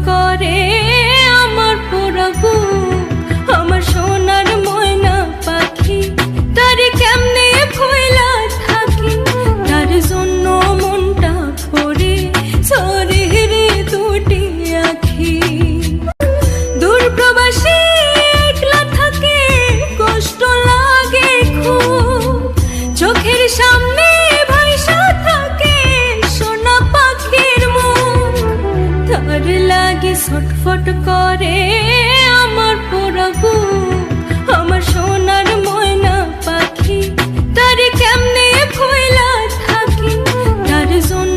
করে আমার পোড়া বুক, আমার সোনার ময়না পাখি, তার কেমনে ভুইলা থাকি, তার জন্য মনটা ভরে শরীরে দুটি আখি। দূর প্রবাসী একলা থাকে, কষ্ট লাগে খুব, চোখের সামনে ভাইসা থাকে সোনা পাখির মুখ, তার লাগে ছটফট করে আমার পোড়া বুক, আমার সোনার ময়না পাখি, তার কেমনে ভুইলা থাকি, তার জন্য